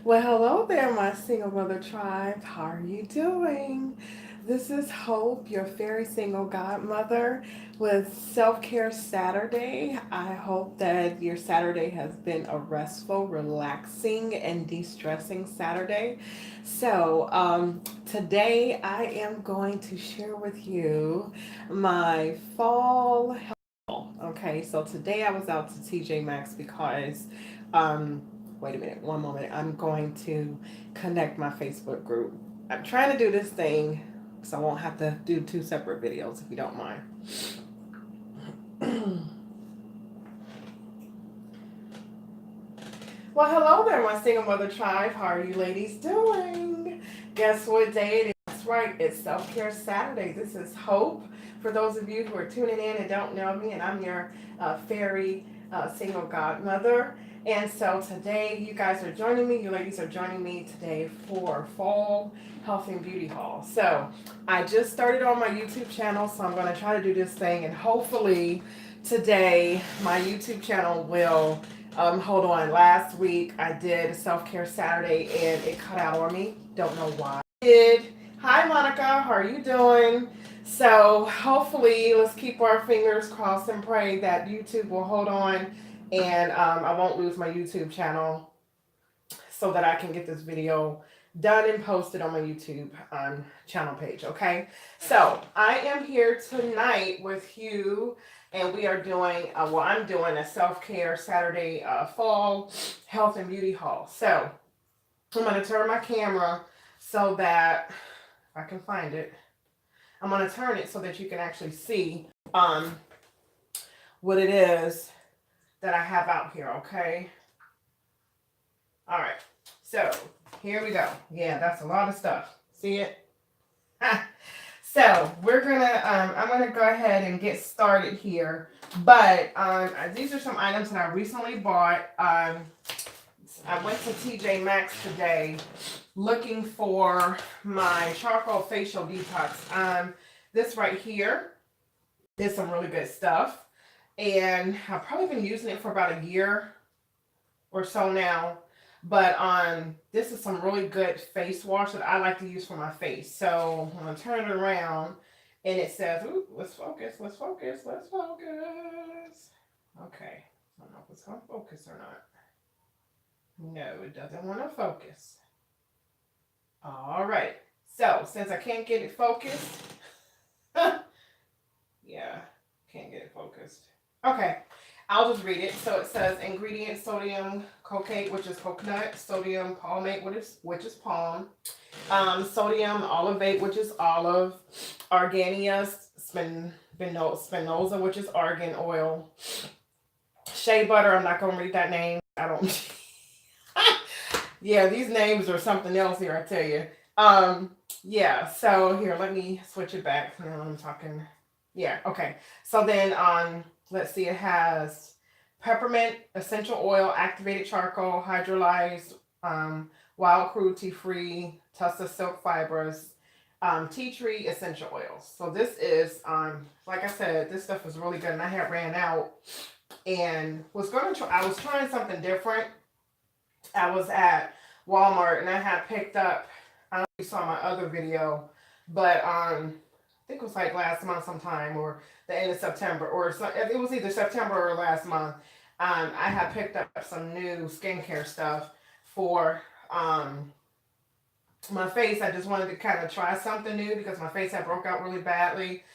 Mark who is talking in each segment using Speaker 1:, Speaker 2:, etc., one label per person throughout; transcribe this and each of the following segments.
Speaker 1: Well, hello there, my single mother tribe. How are you doing? This is Hope, your fairy single godmother with Self Care Saturday. I hope that your Saturday has been a restful, relaxing, and de stressing Saturday. Today I am going to share with you my fall. Okay, so today I was out to TJ Maxx because um, wait a minute, one moment. I'm going to connect my Facebook group. I'm trying to do this thing so I won't have to do two separate videos if you don't mind. Well, hello there, my single mother tribe. How are you ladies doing? Guess what day it is? That's right, it's Self Care Saturday. This is Hope. For those of you who are tuning in and don't know me, and I'm your fairy single godmother. And so today, you guys are joining me. You ladies are joining me today for Fall Health and Beauty Haul. So I just started on my YouTube channel, so I'm going to try to do this thing, and hopefully today my YouTube channel will hold on. Last week I did Self Care Saturday and it cut out on me. Don't know why. Did. Hi Monica, how are you doing? So hopefully, let's keep our fingers crossed and pray that YouTube will hold on and I won't lose my YouTube channel so that I can get this video done and posted on my YouTube channel page. Okay, so I am here tonight with Hugh, and we are doing I'm doing a self-care Saturday fall health and beauty haul. So I'm going to turn my camera so that if I can find it, I'm going to turn it so that you can actually see what it is that I have out here. Okay, all right, so here we go. Yeah, that's a lot of stuff. See it? So we're gonna, I'm gonna go ahead and get started here. But these are some items that I recently bought. I went to TJ Maxx today looking for my charcoal facial detox. This right here is some really good stuff. And I've probably been using it for about a year or so now. But this is some really good face wash that I like to use for my face. So I'm gonna turn it around, and it says, "Ooh, let's focus, let's focus, let's focus." Okay, I don't know if it's gonna focus or not. No, it doesn't want to focus. All right. So since I can't get it focused, yeah, can't get it focused. Okay, I'll just read it. So it says ingredient sodium cocaine, which is coconut, sodium palmate, which is palm, sodium olivate, which is olive, argania spinosa, which is argan oil, shea butter. I'm not gonna read that name. I don't. Yeah, these names are something else here. I tell you. Yeah. So here, let me switch it back. Now I'm talking. Yeah. Okay. So then let's see, it has peppermint essential oil, activated charcoal, hydrolyzed, wild cruelty free, tussa silk fibers, tea tree essential oils. So this is like I said, this stuff is really good, and I had ran out and was going to try. I was trying something different. I was at Walmart and I had picked up. I don't know if you saw my other video, but I think it was like last month sometime or the end of September, or it was either September or last month. I had picked up some new skincare stuff for my face. I just wanted to kind of try something new because my face had broke out really badly.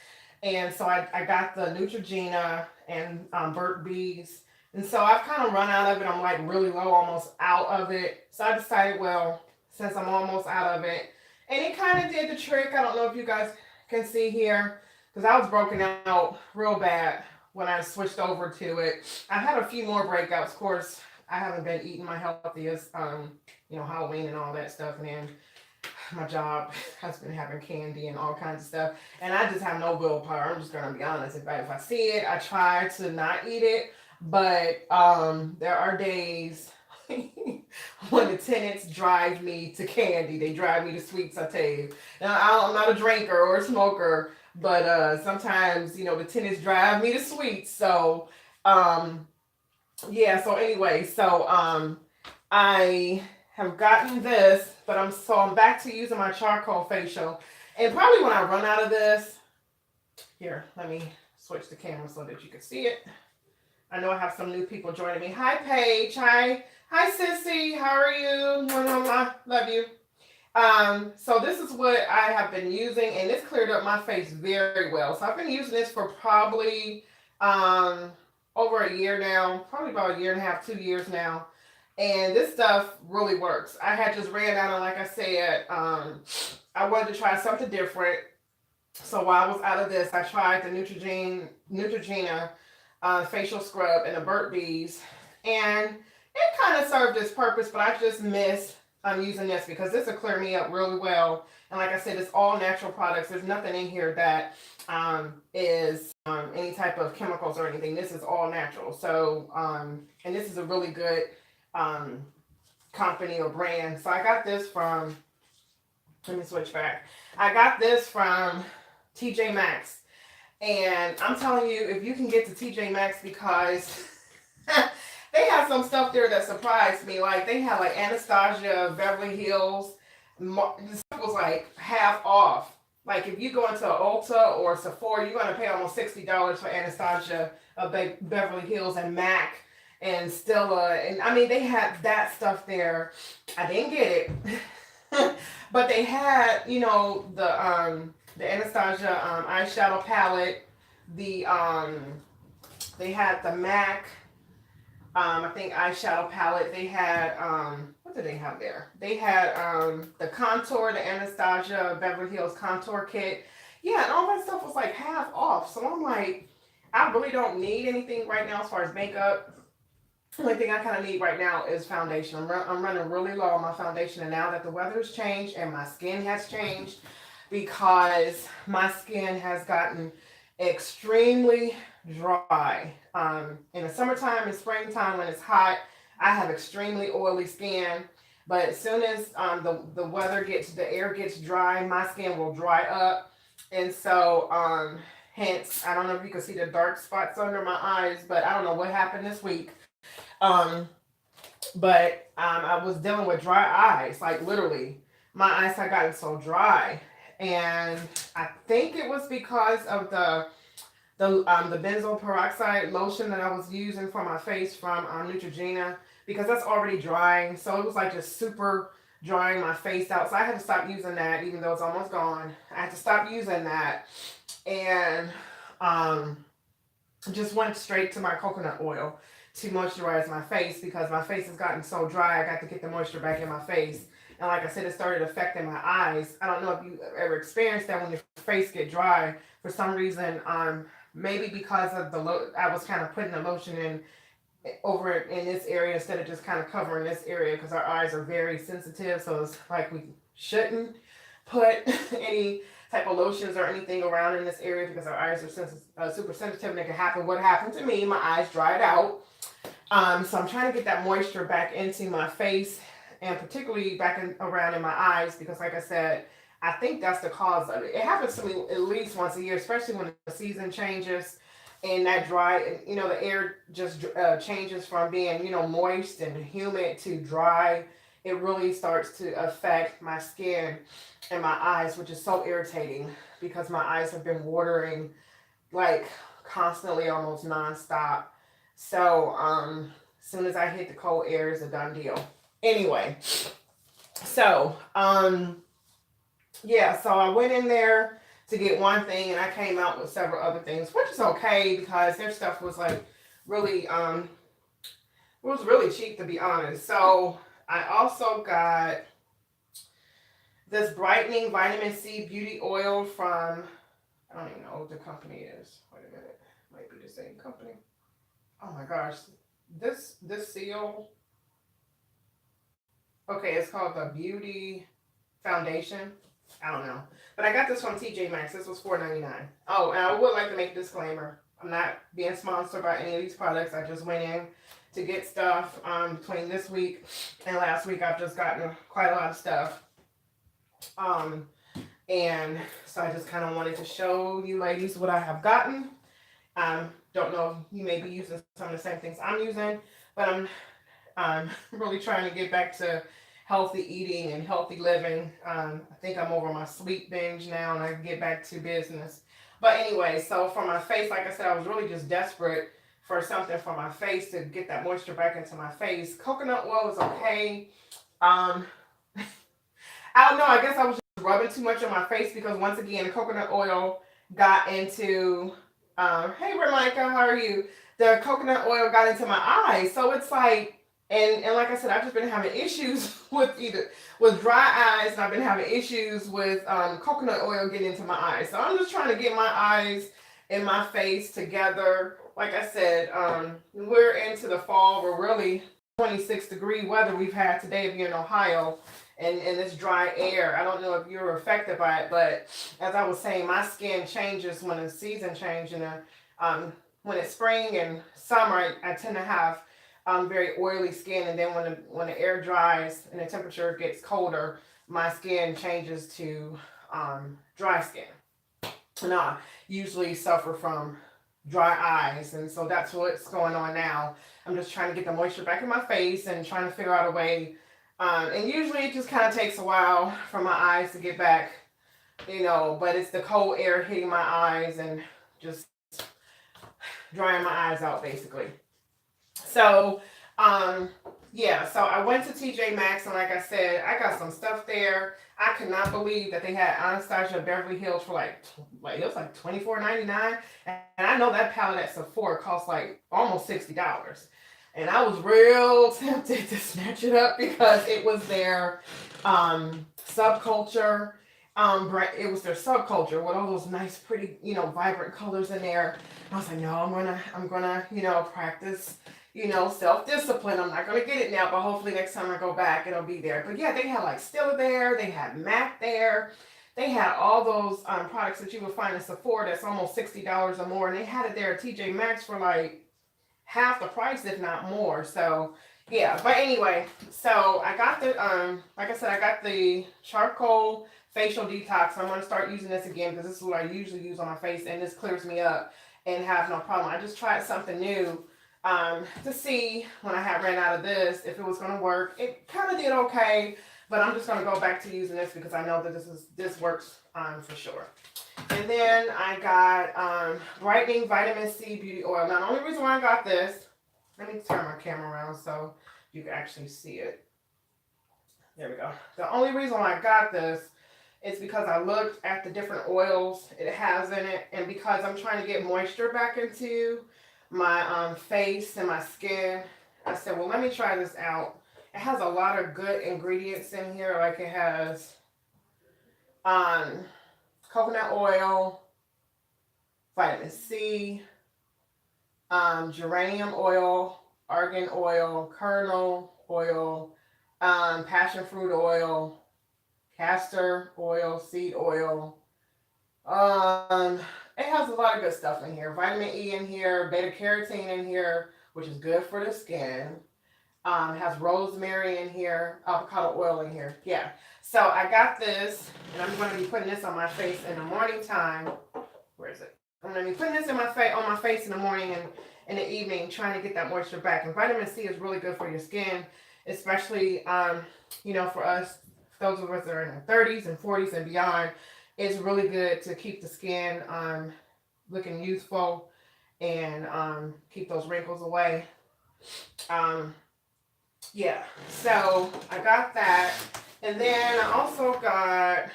Speaker 1: And so I got the Neutrogena and Burt's Bees. And so I've kind of run out of it. I'm like really low, almost out of it. So I decided, well, since I'm almost out of it, and it kind of did the trick. I don't know if you guys can see here, because I was broken out real bad when I switched over to it. I've had a few more breakouts. Of course, I haven't been eating my healthiest, Halloween and all that stuff. And then my job has been having candy and all kinds of stuff, and I just have no willpower. I'm just gonna be honest. If I see it, I try to not eat it, but there are days when the tenants drive me to candy. They drive me to sweets. I tell you. Now I'm not a drinker or a smoker, but sometimes the tenants drive me to sweets. So yeah. So anyway, I have gotten this, but I'm back to using my charcoal facial. And probably when I run out of this, here, let me switch the camera so that you can see it. I know I have some new people joining me. Hi, Paige. Hi, Sissy. How are you? Love you. So this is what I have been using, and it's cleared up my face very well. So I've been using this for probably over a year now, probably about a year and a half, 2 years now. And this stuff really works. I had just ran out, and like I said, I wanted to try something different. So while I was out of this, I tried the Neutrogena facial scrub and the Burt's Bees, and it kind of served its purpose, but I just miss using this because this will clear me up really well. And like I said, it's all natural products. There's nothing in here that is any type of chemicals or anything. This is all natural. So, and this is a really good company or brand. So I got this from, let me switch back. I got this from TJ Maxx. And I'm telling you, if you can get to TJ Maxx, because they have some stuff there that surprised me. Like they had like Anastasia, Beverly Hills. The stuff was like half off. Like if you go into Ulta or Sephora, you're gonna pay almost $60 for Anastasia, Beverly Hills, and MAC and Stella. And I mean, they had that stuff there. I didn't get it, but they had, you know, the Anastasia eyeshadow palette. They had the MAC. I think eyeshadow palette. They had what did they have there? They had the contour, the Anastasia Beverly Hills contour kit. Yeah, and all that stuff was like half off. So I'm like, I really don't need anything right now as far as makeup. The only thing I kind of need right now is foundation. I'm running really low on my foundation, and now that the weather's changed and my skin has changed, because my skin has gotten extremely dry. In the summertime and springtime when it's hot, I have extremely oily skin. But as soon as the weather the air gets dry, my skin will dry up. And so, hence, I don't know if you can see the dark spots under my eyes, but I don't know what happened this week. But I was dealing with dry eyes, like literally. My eyes had gotten so dry. And I think it was because of the benzoyl peroxide lotion that I was using for my face from Neutrogena, because that's already drying. So it was like just super drying my face out. So I had to stop using that, even though it's almost gone. I had to stop using that, and just went straight to my coconut oil to moisturize my face, because my face has gotten so dry. I got to get the moisture back in my face. And like I said, it started affecting my eyes. I don't know if you ever experienced that when your face get dry for some reason. Maybe because of I was kind of putting the lotion in over in this area instead of just kind of covering this area, because our eyes are very sensitive. So it's like we shouldn't put any type of lotions or anything around in this area, because our eyes are super sensitive, and it can happen. What happened to me? My eyes dried out. So I'm trying to get that moisture back into my face, and particularly around in my eyes, because like I said, I think that's the cause of it. It happens to me at least once a year, especially when the season changes and that dry, you know, the air just changes from being, you know, moist and humid to dry. It really starts to affect my skin and my eyes, which is so irritating, because my eyes have been watering like constantly, almost nonstop. So as soon as I hit the cold air, it's a done deal. Anyway, so yeah, so I went in there to get one thing, and I came out with several other things, which is okay, because their stuff was like really it was really cheap, to be honest. So I also got this brightening vitamin C beauty oil from, I don't even know what the company is. Wait a minute, might be the same company. Oh my gosh, this seal. Okay, it's called the Beauty Foundation. I don't know. But I got this from TJ Maxx. This was $4.99. Oh, and I would like to make a disclaimer. I'm not being sponsored by any of these products. I just went in to get stuff between this week and last week. I've just gotten quite a lot of stuff. And so I just kind of wanted to show you ladies what I have gotten. Don't know if you may be using some of the same things I'm using, but I'm really trying to get back to healthy eating and healthy living. I think I'm over my sweet binge now and I can get back to business. But anyway, so for my face, like I said, I was really just desperate for something for my face to get that moisture back into my face. Coconut oil is okay. Um, I don't know. I guess I was just rubbing too much on my face because once again, the coconut oil got into. Hey, Ramika, how are you? The coconut oil got into my eyes, so it's like, and like I said, I've just been having issues with either with dry eyes, and I've been having issues with coconut oil getting into my eyes. So I'm just trying to get my eyes and my face together. Like I said, we're into the fall. We're really 26-degree weather we've had today if you're in Ohio and this dry air. I don't know if you're affected by it, but as I was saying, my skin changes when the season changes. And when it's spring and summer, I tend to have very oily skin, and then when the air dries and the temperature gets colder, my skin changes to dry skin. And I usually suffer from dry eyes, and so that's what's going on now. I'm just trying to get the moisture back in my face and trying to figure out a way. And usually it just kind of takes a while for my eyes to get back, but it's the cold air hitting my eyes and just drying my eyes out basically. So, yeah, so I went to TJ Maxx, and like I said, I got some stuff there. I could not believe that they had Anastasia Beverly Hills for like it was like $24.99, and I know that palette at Sephora costs like almost $60. And I was real tempted to snatch it up because it was their subculture. It was their subculture with all those nice, pretty, vibrant colors in there. I was like, no, I'm gonna, practice, self-discipline. I'm not gonna get it now, but hopefully next time I go back, it'll be there. But yeah, they had like Stella there, they had MAC there, they had all those products that you would find in Sephora that's almost $60 or more, and they had it there at TJ Maxx for like half the price, if not more. So yeah, but anyway, so I got the like I said, I got the charcoal facial detox. I'm gonna start using this again because this is what I usually use on my face, and this clears me up and have no problem. I just tried something new to see when I had ran out of this if it was gonna work. It kind of did okay, but I'm just gonna go back to using this because I know that this works for sure. And then I got brightening vitamin C beauty oil. Now the only reason why I got this, let me turn my camera around so you can actually see it. There we go. The only reason why I got this is because I looked at the different oils it has in it, and because I'm trying to get moisture back into my face and my skin, I said, well, let me try this out. It has a lot of good ingredients in here. Like it has coconut oil, vitamin C, geranium oil, argan oil, kernel oil, passion fruit oil, castor oil, seed oil. It has a lot of good stuff in here. Vitamin E in here, beta carotene in here, which is good for the skin. It has rosemary in here, avocado oil in here. Yeah. So I got this, and I'm going to be putting this on my face in the morning time. Where is it? I'm going to be putting this on my face in the morning and in the evening, trying to get that moisture back. And vitamin C is really good for your skin, especially for us, those of us that are in our 30s and 40s and beyond. It's really good to keep the skin looking youthful and keep those wrinkles away. Yeah, so I got that. And then I also got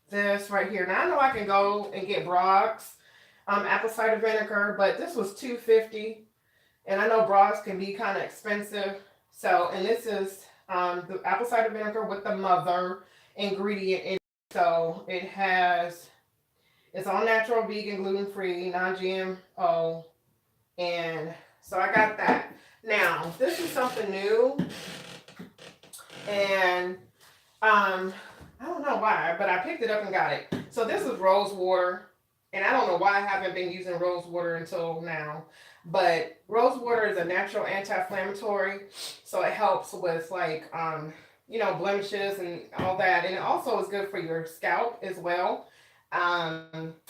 Speaker 1: this right here. Now I know I can go and get Brock's apple cider vinegar, but this was $2.50, and I know Brock's can be kind of expensive. So, and this is the apple cider vinegar with the mother ingredient in it. So it's all natural, vegan, gluten-free, non-GMO, and so I got that. Now, this is something new, and I don't know why, but I picked it up and got it. So this is rose water, and I don't know why I haven't been using rose water until now, but rose water is a natural anti-inflammatory, so it helps with blemishes and all that, and it also is good for your scalp as well.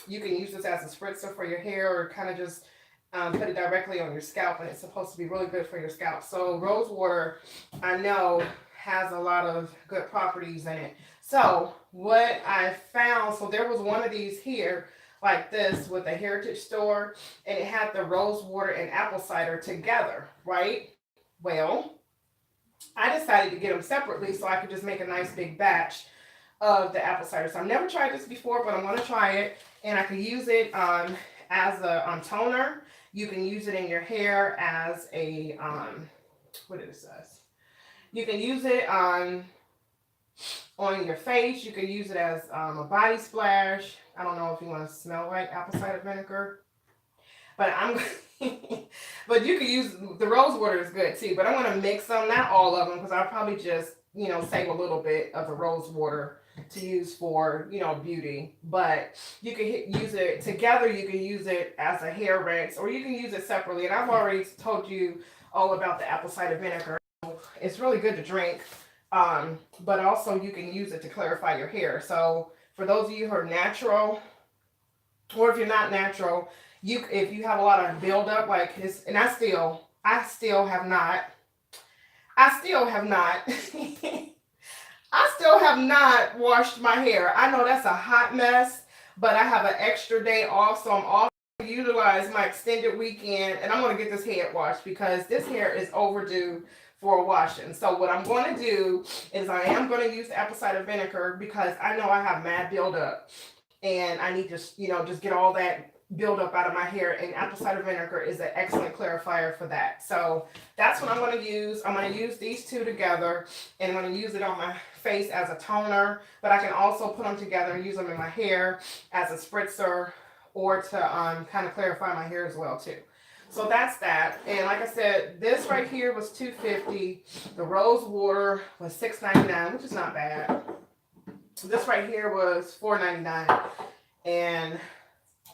Speaker 1: You can use this as a spritzer for your hair, or kind of just put it directly on your scalp, and it's supposed to be really good for your scalp. So rose water, I know, has a lot of good properties in it. So what I found, so there was one of these here like this with a heritage store, and it had the rose water and apple cider together, right? Well, I decided to get them separately so I could just make a nice big batch of the apple cider. So I've never tried this before, but I'm going to try it, and I can use it as a toner. You can use it in your hair as a what it says. You can use it on your face. You can use it as a body splash. I don't know if you want to smell like apple cider vinegar, but I'm but you can use the rose water is good too. But I'm gonna mix them, not all of them, because I'll probably just save a little bit of the rose water to use for beauty. But you can use it together. You can use it as a hair rinse, or you can use it separately. And I've already told you all about the apple cider vinegar. It's really good to drink, but also you can use it to clarify your hair. So for those of you who are natural, or if you're not natural, if you have a lot of buildup like this, and I still have not, I still have not, I still have not washed my hair. I know that's a hot mess, but I have an extra day off, so I'm off to utilize my extended weekend, and I'm going to get this head washed because this hair is overdue for a washing. So what I'm going to do is I am going to use the apple cider vinegar because I know I have mad buildup, and I need to just get all that buildup out of my hair, and apple cider vinegar is an excellent clarifier for that. So that's what I'm going to use. I'm going to use these two together, and I'm going to use it on my face as a toner, but I can also put them together and use them in my hair as a spritzer, or to kind of clarify my hair as well too. So that's that. And like I said, this right here was $2.50. The rose water was $6.99, which is not bad. This right here was $4.99. And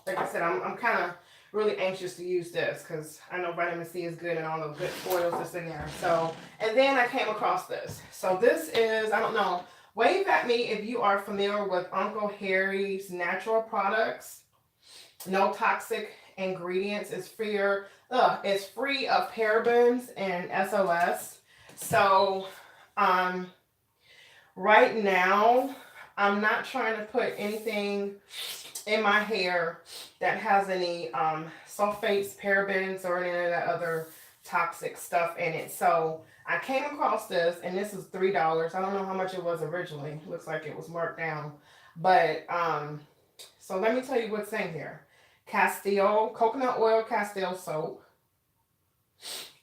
Speaker 1: like I said, I'm kind of really anxious to use this because I know vitamin C is good and all the good oils that's in there. So, and then I came across this. So this is, I don't know, wave at me if you are familiar with Uncle Harry's natural products. No toxic ingredients. It's free of parabens and SOS. So right now I'm not trying to put anything in my hair that has any sulfates, parabens, or any of that other toxic stuff in it. So I came across this, and this is $3. I don't know how much it was originally. It looks like it was marked down. But so let me tell you what's in here. Castile, coconut oil Castile soap,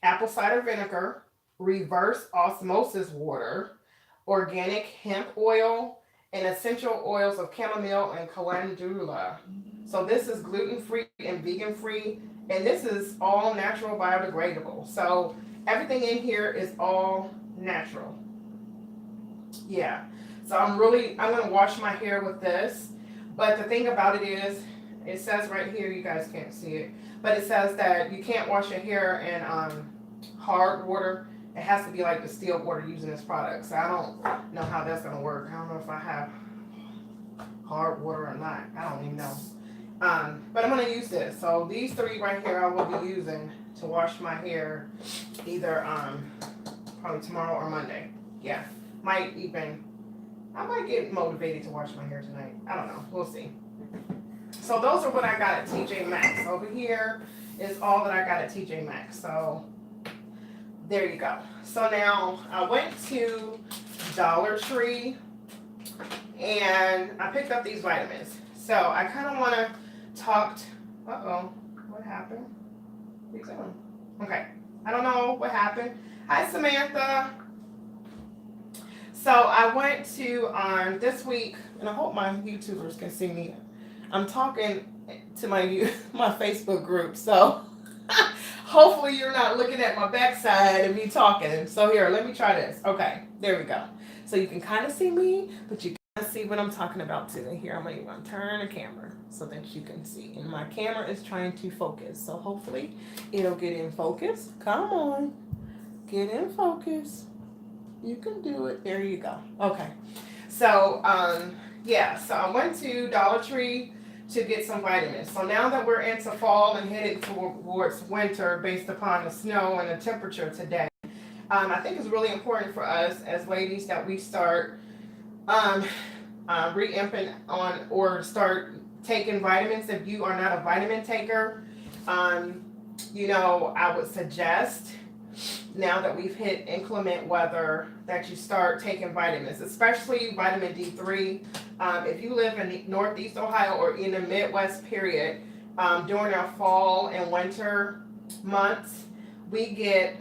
Speaker 1: apple cider vinegar, reverse osmosis water, organic hemp oil, and essential oils of chamomile and calendula. So this is gluten-free and vegan-free, and this is all natural biodegradable. So everything in here is all natural. Yeah. So I'm going to wash my hair with this. But the thing about it is, it says right here, you guys can't see it, but it says that you can't wash your hair in hard water. It has to be like distilled water using this product. So I don't know how that's going to work. I don't know if I have hard water or not. I don't even know. But I'm going to use this. So these three right here I will be using to wash my hair either probably tomorrow or Monday. Yeah. I might get motivated to wash my hair tonight. I don't know. We'll see. So those are what I got at TJ Maxx. Over here is all that I got at TJ Maxx. So there you go. So now I went to Dollar Tree and I picked up these vitamins. So I kind of want to talk. What happened? What are you doing? Okay. I don't know what happened. Hi, Samantha. So I went to this week, and I hope my YouTubers can see me. I'm talking to my Facebook group, so hopefully you're not looking at my backside and me talking. So here, let me try this. Okay, there we go. So you can kind of see me, but you can see what I'm talking about too. And here, I'm going to turn the camera so that you can see. And my camera is trying to focus, so hopefully it'll get in focus. Come on, get in focus. You can do it. There you go. Okay. So, yeah. So I went to Dollar Tree to get some vitamins. So now that we're into fall and headed towards winter based upon the snow and the temperature today, I think it's really important for us as ladies that we start um, re-imping on or start taking vitamins. If you are not a vitamin taker, um, I would suggest now that we've hit inclement weather that you start taking vitamins, especially vitamin D3. If you live in Northeast Ohio or in the Midwest period, during our fall and winter months, we get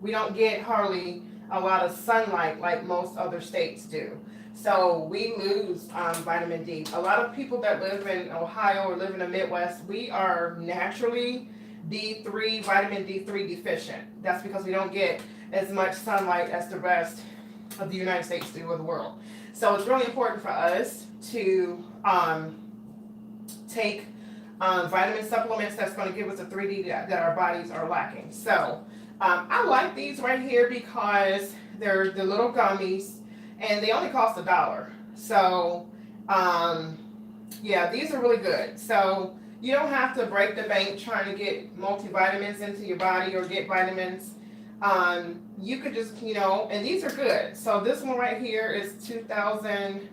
Speaker 1: we don't get hardly a lot of sunlight like most other states do. So we lose vitamin D. A lot of people that live in Ohio or live in the Midwest, we are naturally vitamin D3 deficient. That's because we don't get as much sunlight as the rest of the United States do, or the world. So it's really important for us to take vitamin supplements that's going to give us the 3D that our bodies are lacking. So I like these right here because they're the little gummies and they only cost $1. So yeah, these are really good. So you don't have to break the bank trying to get multivitamins into your body or get vitamins. You could just, and these are good. So this one right here is 2,000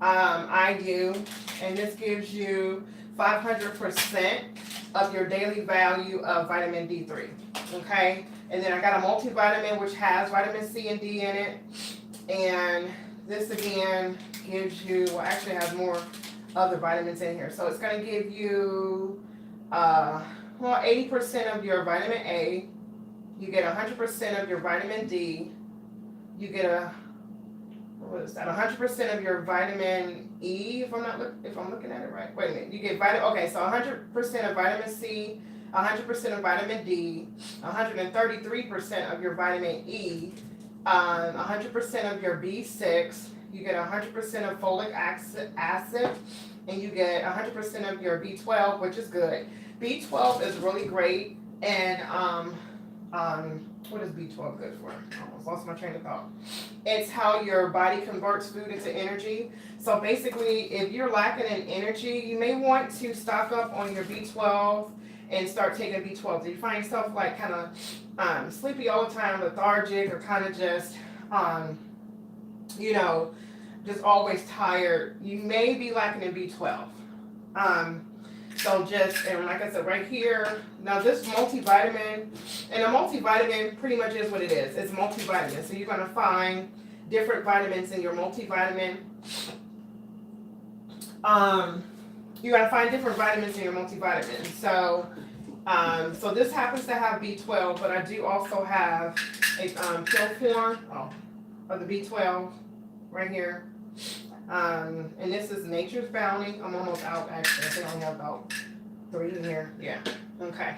Speaker 1: IU, and this gives you 500% of your daily value of vitamin D3. Okay, and then I got a multivitamin which has vitamin C and D in it, and this again gives you, well, actually has more other vitamins in here. So it's going to give you 80% of your vitamin A. You get 100% of your vitamin D. You get 100% of your vitamin E, if I'm looking at it right. Wait a minute. You get so 100% of vitamin C, 100% of vitamin D, 133% of your vitamin E, 100% of your B6. You get 100% of folic acid, and you get 100% of your B12, which is good. B12 is really great, and what is B12 good for? I almost lost my train of thought. It's how your body converts food into energy. So basically, if you're lacking in energy, you may want to stock up on your B12 and start taking B12. If you find yourself like kind of sleepy all the time, lethargic, or kind of just just always tired, you may be lacking in B12. And like I said, right here, now this multivitamin, and a multivitamin pretty much is what it is. It's multivitamin. So you're going to find different vitamins in your multivitamin. You're going to find different vitamins in your multivitamin. So this happens to have B12, but I do also have a pill form of the B12 right here. And this is Nature's Bounty. I'm almost out, actually. I think I only have about 3 in here. Yeah. Okay.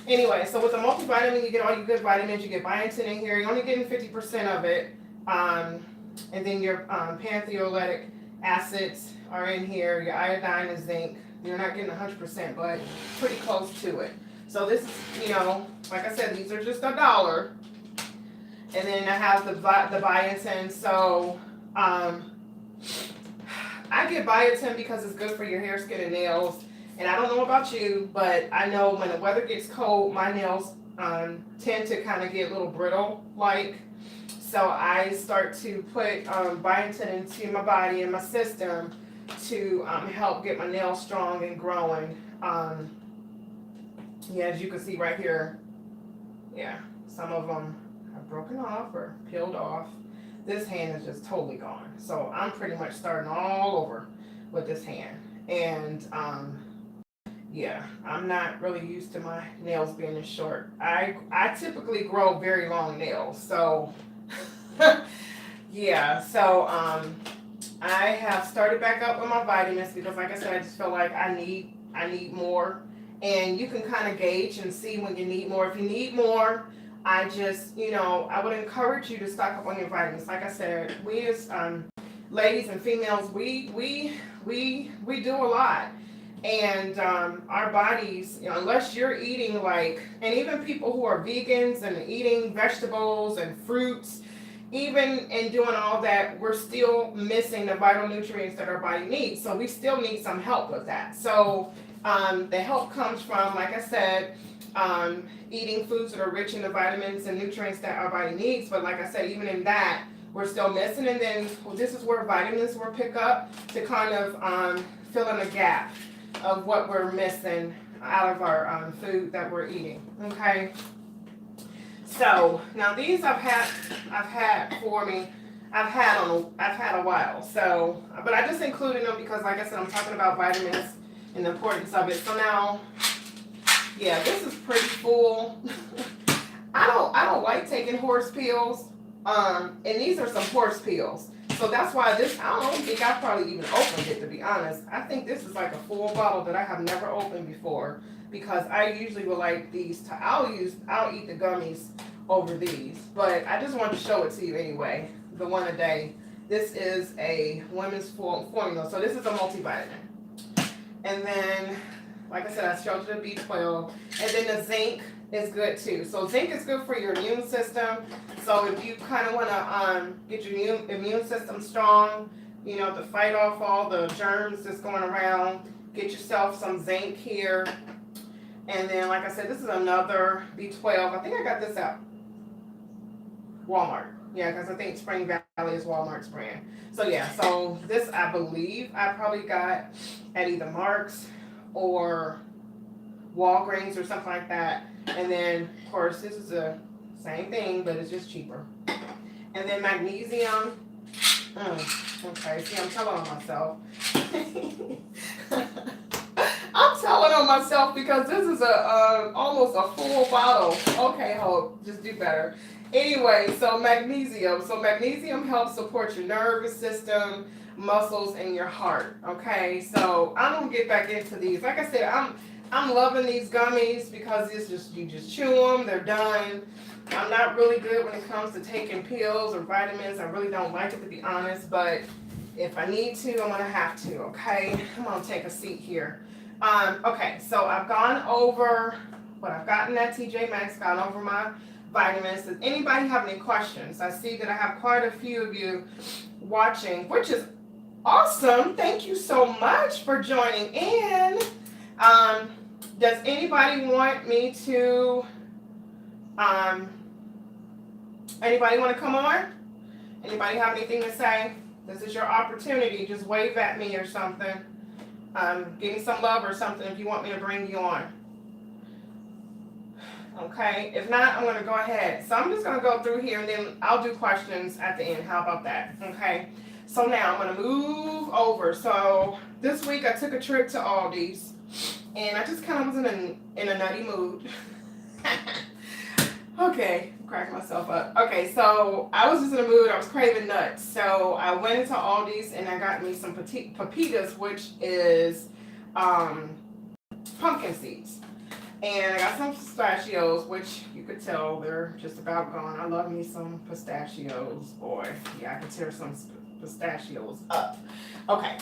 Speaker 1: Anyway, so with the multivitamin, you get all your good vitamins. You get biotin in here. You're only getting 50% of it. And then your pantheolytic acids are in here. Your iodine and zinc. You're not getting 100%, but pretty close to it. So this is, like I said, these are just $1. And then I have the biotin. So I get biotin because it's good for your hair, skin, and nails. And I don't know about you, but I know when the weather gets cold, my nails tend to kind of get a little brittle like. So I start to put biotin into my body and my system to help get my nails strong and growing. As you can see right here, some of them have broken off or peeled off. This hand is just totally gone. So I'm pretty much starting all over with this hand. And I'm not really used to my nails being this short. I typically grow very long nails. So I have started back up with my vitamins because, like I said, I just feel like I need more. And you can kind of gauge and see when you need more. If you need more, I just, I would encourage you to stock up on your vitamins. Like I said, we as ladies and females, we do a lot. And our bodies, unless you're eating and even people who are vegans and eating vegetables and fruits, even in doing all that, we're still missing the vital nutrients that our body needs. So we still need some help with that. So The help comes from, like I said, eating foods that are rich in the vitamins and nutrients that our body needs. But like I said, even in that, we're still missing. And then this is where vitamins will pick up to kind of fill in the gap of what we're missing out of our food that we're eating. Okay. So now these I've had for me. I've had a while. So, but I just included them because, like I said, I'm talking about vitamins and the importance of it. So now, yeah, this is pretty full. I don't like taking horse pills. And these are some horse pills. So that's why this, I don't think I probably even opened it, to be honest. I think this is like a full bottle that I have never opened before, because I usually will like these. I'll eat the gummies over these, but I just wanted to show it to you anyway. The one a day. This is a women's formula. So this is a multivitamin. And then, like I said, I showed you the B12. And then the zinc is good too. So zinc is good for your immune system. So if you kind of want to get your immune system strong, you know, to fight off all the germs that's going around, get yourself some zinc here. And then, like I said, this is another B12. I think I got this at Walmart. Yeah, because I think Spring Valley is Walmart's brand. So yeah, so this I believe I probably got at either Mark's or Walgreens or something like that. And then, of course, this is the same thing, but it's just cheaper. And then magnesium. Okay, see, I'm telling on myself. I'm telling on myself because this is almost a full bottle. Okay, Hope, just do better. Anyway, so magnesium. So magnesium helps support your nervous system, muscles, and your heart. Okay, so I'm gonna get back into these. Like I said, I'm loving these gummies because it's just, you just chew them, they're done. I'm not really good when it comes to taking pills or vitamins. I really don't like it, to be honest, but if I need to, I'm gonna have to. Okay, I'm gonna take a seat here. Okay, so I've gone over what I've gotten at TJ Maxx, gone over my vitamins. Does anybody have any questions? I see that I have quite a few of you watching, which is awesome. Thank you so much for joining in. Does anybody want me to, anybody want to come on? Anybody have anything to say? This is your opportunity. Just wave at me or something. Give me some love or something if you want me to bring you on. Okay, if not, I'm going to go ahead. So I'm just going to go through here and then I'll do questions at the end. How about that? Okay, so now I'm going to move over. So this week I took a trip to Aldi's and I just kind of was in a nutty mood. Okay, I'm cracking myself up. Okay, so I was just in a mood. I was craving nuts. So I went into Aldi's and I got me some pepitas, which is pumpkin seeds. And I got some pistachios, which you could tell they're just about gone. I love me some pistachios, boy. Yeah, I could tear some pistachios up. Okay,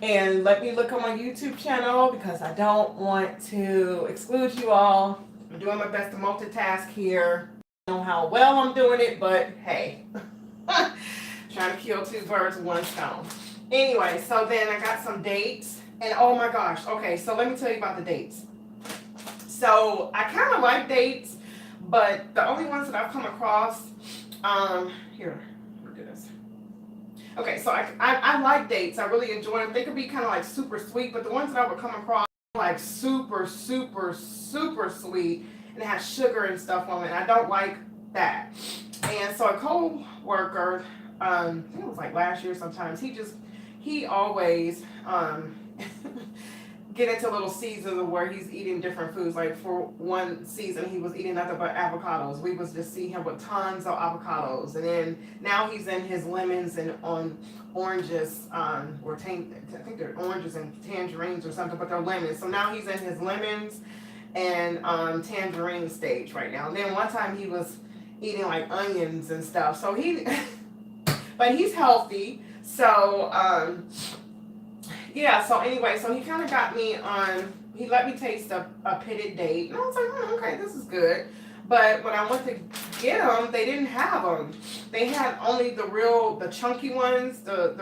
Speaker 1: and let me look on my YouTube channel because I don't want to exclude you all. I'm doing my best to multitask here. I don't know how well I'm doing it, but hey. Trying to kill two birds with one stone. Anyway, so then I got some dates. And oh my gosh, okay, so let me tell you about the dates. So I kind of like dates, but the only ones that I've come across, here, look at this. Okay, so I like dates. I really enjoy them. They could be kind of like super sweet, but the ones that I would come across like super, super, super sweet and it has sugar and stuff on it. I don't like that. And so a co-worker, I think it was like last year sometimes, he always, get into little seasons where he's eating different foods. Like for one season, he was eating nothing but avocados. We was just seeing him with tons of avocados. And then now he's in his lemons and on oranges, I think they're oranges and tangerines or something, but they're lemons. So now he's in his lemons and tangerine stage right now. And then one time he was eating like onions and stuff. So but he's healthy. So, yeah, so anyway, so he kind of got me on, he let me taste a pitted date. And I was like, okay, this is good. But when I went to get them, they didn't have them. They had only the chunky ones, the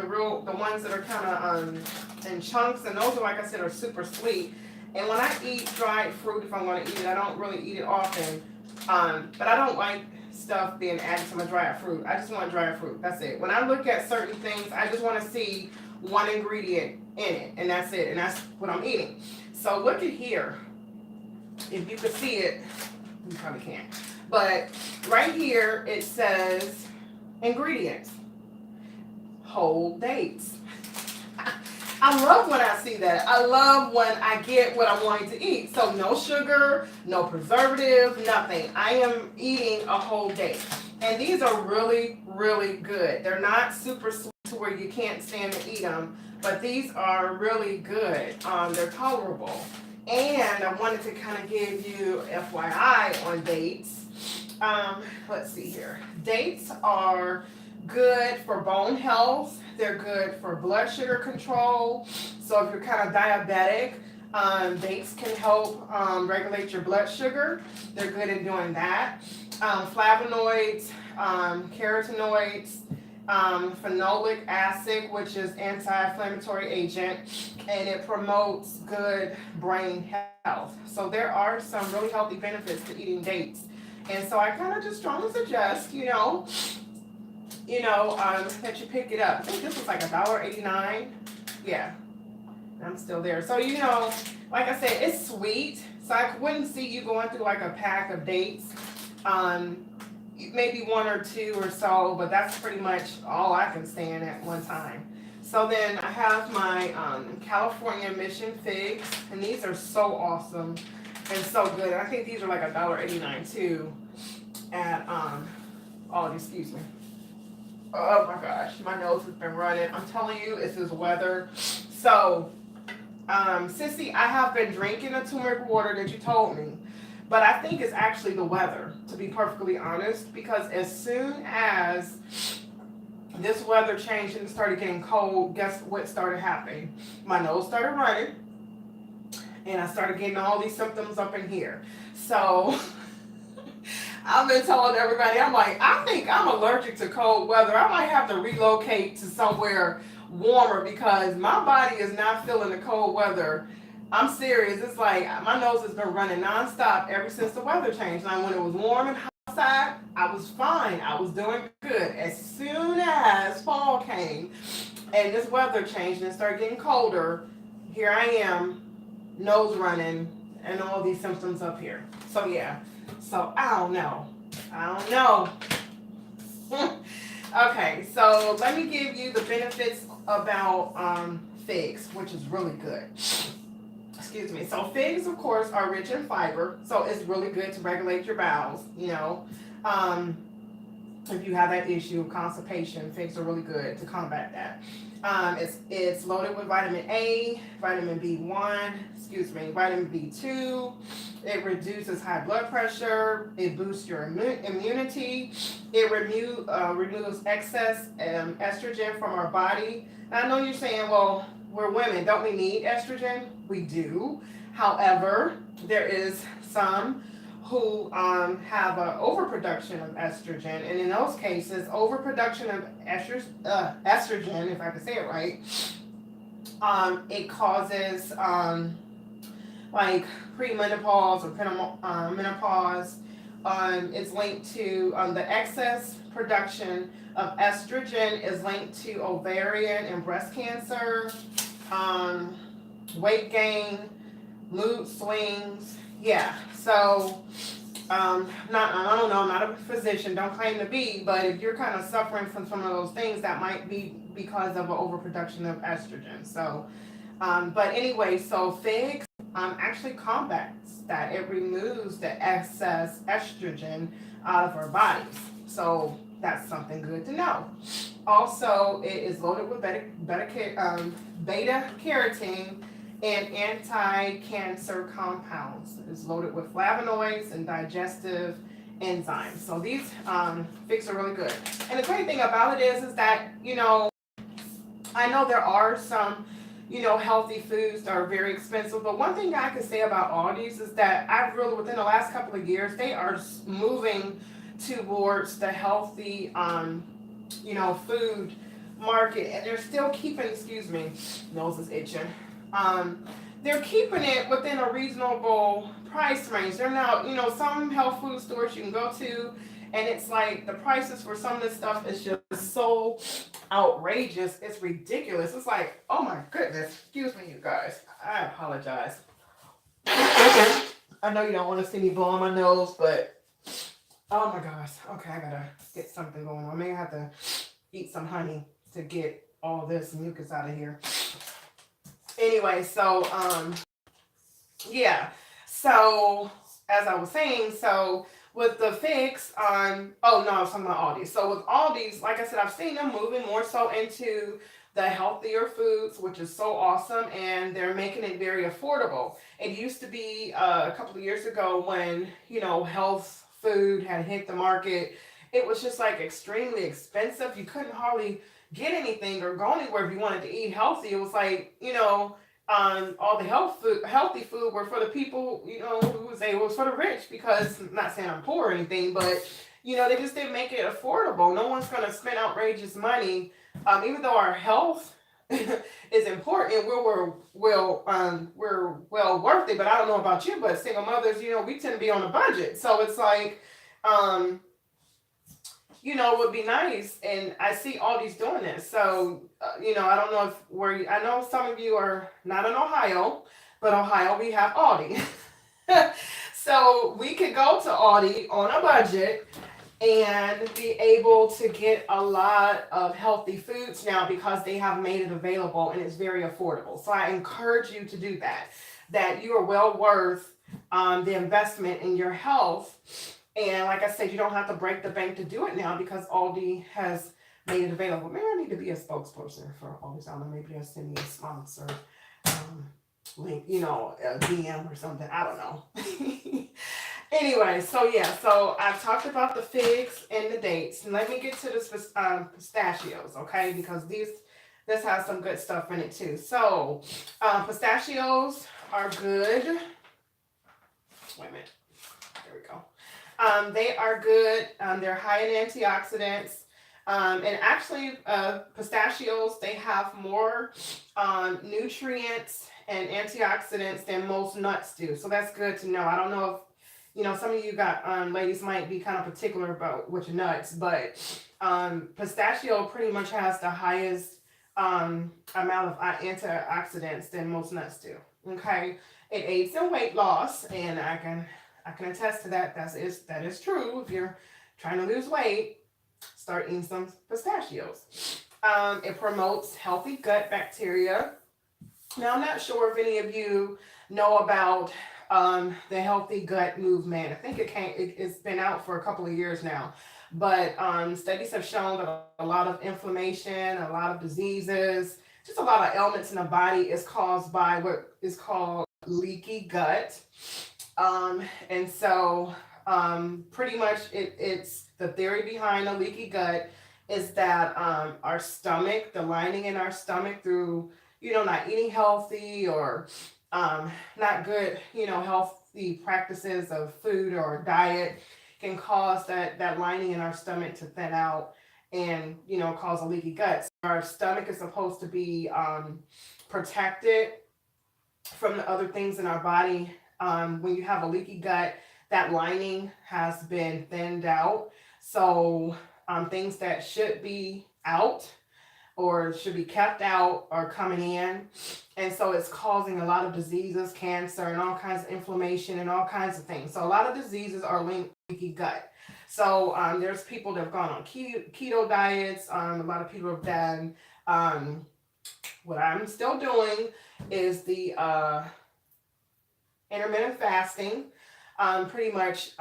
Speaker 1: ones that are kind of in chunks. And those are, like I said, are super sweet. And when I eat dried fruit, if I'm going to eat it, I don't really eat it often. But I don't like stuff being added to my dried fruit. I just want dried fruit. That's it. When I look at certain things, I just want to see one ingredient in it, and that's it. And that's what I'm eating. So look at here. If you could see it, you probably can't. But right here, it says ingredients. Whole dates. I love when I see that. I love when I get what I'm wanting to eat. So no sugar, no preservative, nothing. I am eating a whole date. And these are really, really good. They're not super sweet to where you can't stand to eat them, but these are really good. They're tolerable. And I wanted to kind of give you FYI on dates. Let's see here. Dates are good for bone health. They're good for blood sugar control. So if you're kind of diabetic, dates can help regulate your blood sugar. They're good in doing that. Flavonoids, carotenoids, phenolic acid, which is anti-inflammatory agent, and it promotes good brain health. So there are some really healthy benefits to eating dates. And so I kind of just strongly suggest, that you pick it up. I think this was like $1.89. Yeah, I'm still there. So, like I said, it's sweet. So I wouldn't see you going through like a pack of dates. Maybe one or two or so, but that's pretty much all I can stand at one time. So then I have my California Mission figs, and these are so awesome and so good. I think these are like $1.89 too at excuse me. Oh my gosh, my nose has been running. I'm telling you, it's this weather. So, Sissy, I have been drinking the turmeric water that you told me, but I think it's actually the weather, to be perfectly honest, because as soon as this weather changed and it started getting cold, guess what started happening? My nose started running, and I started getting all these symptoms up in here. So I've been telling everybody, I'm like, I think I'm allergic to cold weather. I might have to relocate to somewhere warmer because my body is not feeling the cold weather. I'm serious. It's like my nose has been running nonstop ever since the weather changed. Now, when it was warm and hot outside, I was fine. I was doing good. As soon as fall came and this weather changed and it started getting colder, here I am, nose running and all these symptoms up here. So yeah. So I don't know. Okay, so let me give you the benefits about figs, which is really good. Excuse me. So figs, of course, are rich in fiber, so it's really good to regulate your bowels. If you have that issue of constipation, figs are really good to combat that. It's loaded with vitamin A, vitamin B1, vitamin B2. It reduces high blood pressure. It boosts your immunity. It removes excess estrogen from our body. And I know you're saying, well, we're women. Don't we need estrogen? We do. However, there is some who have an overproduction of estrogen. And in those cases, overproduction of estrogen, if I can say it right, it causes like premenopause or menopause. It's linked to the excess production of estrogen is linked to ovarian and breast cancer, weight gain, mood swings. Yeah, so I don't know, I'm not a physician, don't claim to be, but if you're kind of suffering from some of those things, that might be because of an overproduction of estrogen. So, but anyway, so figs actually combats that. It removes the excess estrogen out of our bodies. So that's something good to know. Also, it is loaded with beta carotene and anti-cancer compounds. It's loaded with flavonoids and digestive enzymes. So these figs are really good. And the great thing about it is that, I know there are some, healthy foods that are very expensive. But one thing I can say about all these is that I've really, within the last couple of years, they are moving towards the healthy, food market. And they're still keeping, nose is itching. they're keeping it within a reasonable price range. They're not, some health food stores you can go to, and it's like the prices for some of this stuff is just so outrageous. It's ridiculous. It's like, oh my goodness. Excuse me, you guys. I apologize. I know you don't want to see me blowing my nose, but oh my gosh. Okay, I gotta get something going on. Maybe I have to eat some honey to get all this mucus out of here. Anyway, so yeah. So as I was saying, so with the fix on, oh no, I was talking about Aldi. So with Aldi's, like I said, I've seen them moving more so into the healthier foods, which is so awesome, and they're making it very affordable. It used to be a couple of years ago when health food had hit the market. It was just like extremely expensive. You couldn't hardly get anything or go anywhere if you wanted to eat healthy. It was like all the healthy food were for the people, who was able, it was for the rich, because I'm not saying I'm poor or anything, but they just didn't make it affordable. No one's gonna spend outrageous money, even though our health is important. We're well worth it. But I don't know about you, but single mothers, we tend to be on a budget, so it's like, um, it would be nice, and I see all these doing this. So, I don't know if I know some of you are not in Ohio, but Ohio, we have Aldi. So we could go to Aldi on a budget and be able to get a lot of healthy foods now because they have made it available and it's very affordable. So I encourage you to do that you are well worth the investment in your health. And like I said, you don't have to break the bank to do it now because Aldi has made it available. Maybe I need to be a spokesperson for Aldi. I don't know, maybe they'll send me a sponsor link, a DM or something. I don't know. Anyway, so yeah, so I've talked about the figs and the dates. And let me get to the pistachios, okay? Because this has some good stuff in it too. So pistachios are good. Wait a minute. There we go. They are good. They're high in antioxidants. And actually, pistachios, they have more nutrients and antioxidants than most nuts do. So that's good to know. I don't know if, some of you ladies might be kind of particular about which nuts, but pistachio pretty much has the highest amount of antioxidants than most nuts do. Okay. It aids in weight loss, and I can attest to that. That is true. If you're trying to lose weight, start eating some pistachios. It promotes healthy gut bacteria. Now, I'm not sure if any of you know about the healthy gut movement. I think it's been out for a couple of years now. But studies have shown that a lot of inflammation, a lot of diseases, just a lot of ailments in the body is caused by what is called leaky gut. And so pretty much it's the theory behind a leaky gut is that our stomach, the lining in our stomach through, not eating healthy or not good, healthy practices of food or diet can cause that lining in our stomach to thin out and, cause a leaky gut. So our stomach is supposed to be protected from the other things in our body. When you have a leaky gut, that lining has been thinned out. So things that should be out or should be kept out are coming in. And so it's causing a lot of diseases, cancer, and all kinds of inflammation and all kinds of things. So a lot of diseases are linked to leaky gut. So there's people that have gone on keto diets. A lot of people have done, what I'm still doing is the intermittent fasting, pretty much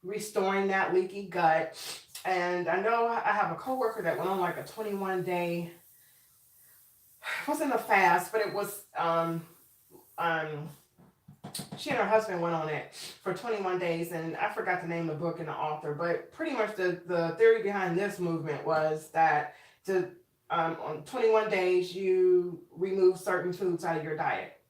Speaker 1: restoring that leaky gut. And I know I have a coworker that went on like a 21-day, it wasn't a fast, but it was, she and her husband went on it for 21 days, and I forgot the name of the book and the author, but pretty much the theory behind this movement was that on 21 days, you remove certain foods out of your diet.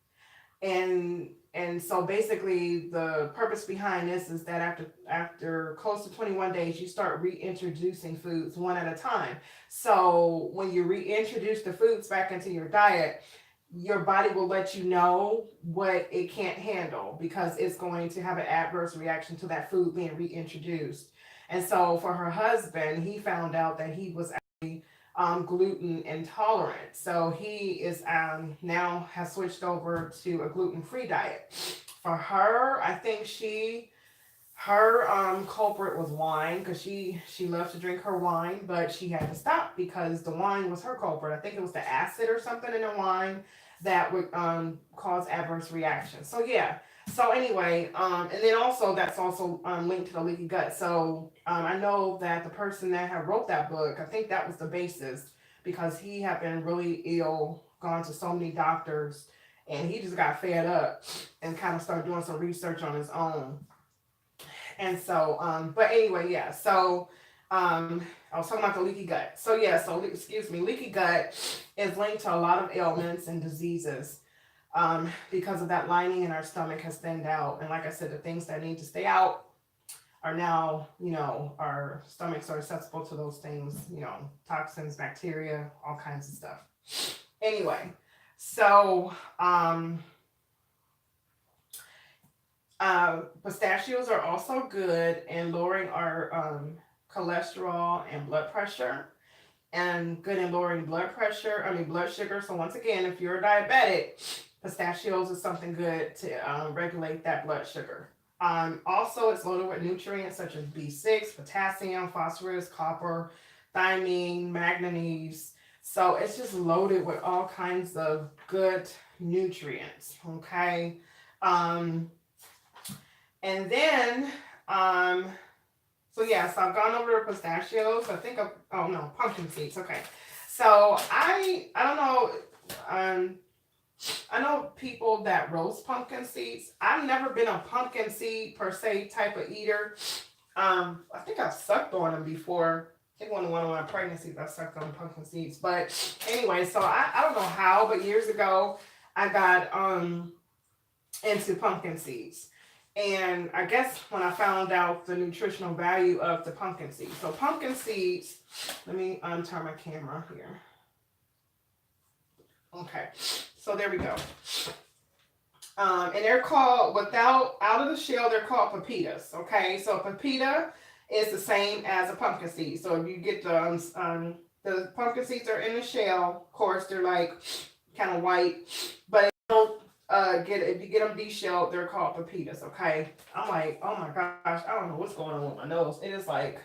Speaker 1: And so basically the purpose behind this is that after close to 21 days, you start reintroducing foods one at a time. So when you reintroduce the foods back into your diet, your body will let you know what it can't handle because it's going to have an adverse reaction to that food being reintroduced. And so for her husband, he found out that he was gluten intolerant. So he is now has switched over to a gluten-free diet. For her, I think her culprit was wine because she loves to drink her wine, but she had to stop because the wine was her culprit. I think it was the acid or something in the wine that would cause adverse reactions. So yeah. So anyway, and then also that's also linked to the leaky gut. So I know that the person that had wrote that book, I think that was the basis because he had been really ill, gone to so many doctors, and he just got fed up and kind of started doing some research on his own. And so, but anyway, yeah. So, I was talking about the leaky gut. So yeah. So excuse me, leaky gut is linked to a lot of ailments and diseases, because of that lining in our stomach has thinned out. And like I said, the things that need to stay out are now, our stomachs are susceptible to those things. Toxins, bacteria, all kinds of stuff. Anyway, so pistachios are also good in lowering our cholesterol and blood pressure, and good in lowering blood sugar. So once again, if you're a diabetic, pistachios is something good to regulate that blood sugar. Also, it's loaded with nutrients such as B6, potassium, phosphorus, copper, thiamine, manganese. So it's just loaded with all kinds of good nutrients. Okay. Um, and then, so yeah, so I've gone over the pistachios. I think oh no, pumpkin seeds. Okay. So I don't know, I know people that roast pumpkin seeds. I've never been a pumpkin seed per se type of eater. I think I've sucked on them before. I think one of my pregnancies I sucked on pumpkin seeds. But anyway, so I don't know how, but years ago I got into pumpkin seeds. And I guess when I found out the nutritional value of the pumpkin seeds. So pumpkin seeds, let me turn my camera here. Okay, so there we go. And they're called, out of the shell, they're called pepitas. Okay, so a pepita is the same as a pumpkin seed. So if you get the pumpkin seeds are in the shell, of course, they're like kind of white, but if you get them deshelled, they're called pepitas. Okay, I'm like, oh my gosh, I don't know what's going on with my nose. It is like,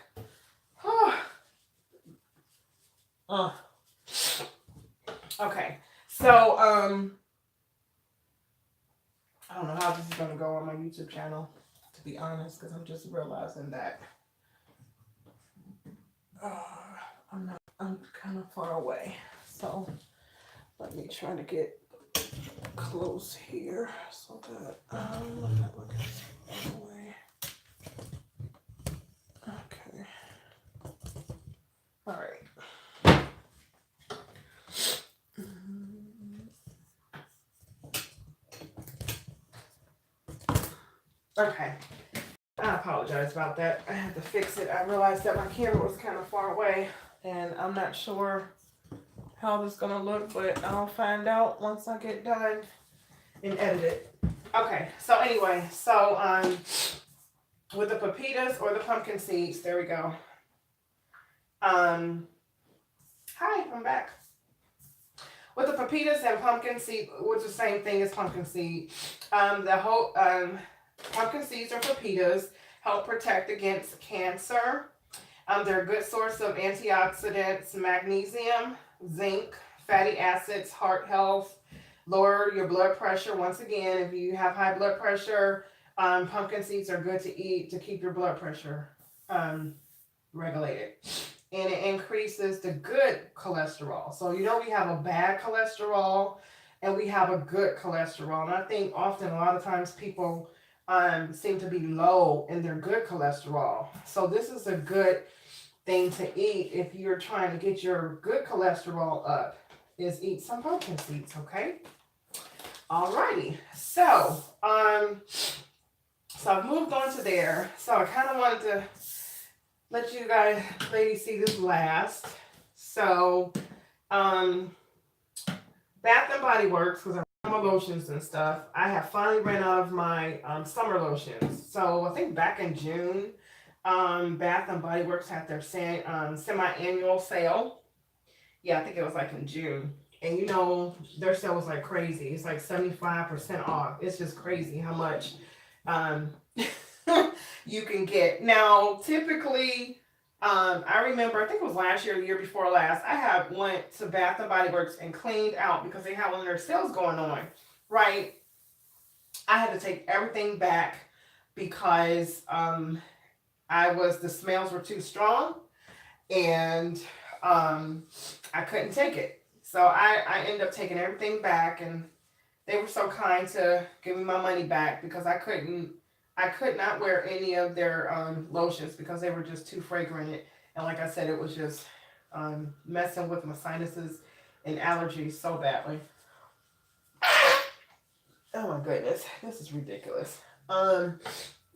Speaker 1: okay. So I don't know how this is gonna go on my YouTube channel, to be honest, because I'm just realizing that I'm kind of far away. So let me try to get close here so that I'm not looking away. Okay. All right. Okay. I apologize about that. I had to fix it. I realized that my camera was kind of far away, and I'm not sure how this is gonna look, but I'll find out once I get done and edit it. Okay, so anyway, with the pepitas or the pumpkin seeds, there we go. Hi, I'm back. With the pepitas and pumpkin seed, which is the same thing as pumpkin seed, the whole pumpkin seeds or pepitas help protect against cancer. They're a good source of antioxidants, magnesium, zinc, fatty acids, heart health, lower your blood pressure. Once again, if you have high blood pressure, pumpkin seeds are good to eat to keep your blood pressure regulated. And it increases the good cholesterol. So we have a bad cholesterol and we have a good cholesterol. And I think often a lot of times people seem to be low in their good cholesterol. So this is a good thing to eat if you're trying to get your good cholesterol up, is eat some pumpkin seeds, okay? Alrighty. So I've moved on to there. So I kind of wanted to let you guys, ladies, see this last. So Bath and Body Works, because I my lotions and stuff. I have finally ran out of my summer lotions. So I think back in June, Bath and Body Works had their semi-annual sale. Yeah, I think it was like in June. And you know, their sale was like crazy. It's like 75% off. It's just crazy how much um, you can get. Now, typically, I remember, I think it was last year, the year before last, I have went to Bath and Body Works and cleaned out because they had one of their sales going on, right? I had to take everything back because the smells were too strong and I couldn't take it. So I ended up taking everything back, and they were so kind to give me my money back because I could not wear any of their lotions because they were just too fragrant. And like I said, it was just messing with my sinuses and allergies so badly. Oh my goodness, this is ridiculous.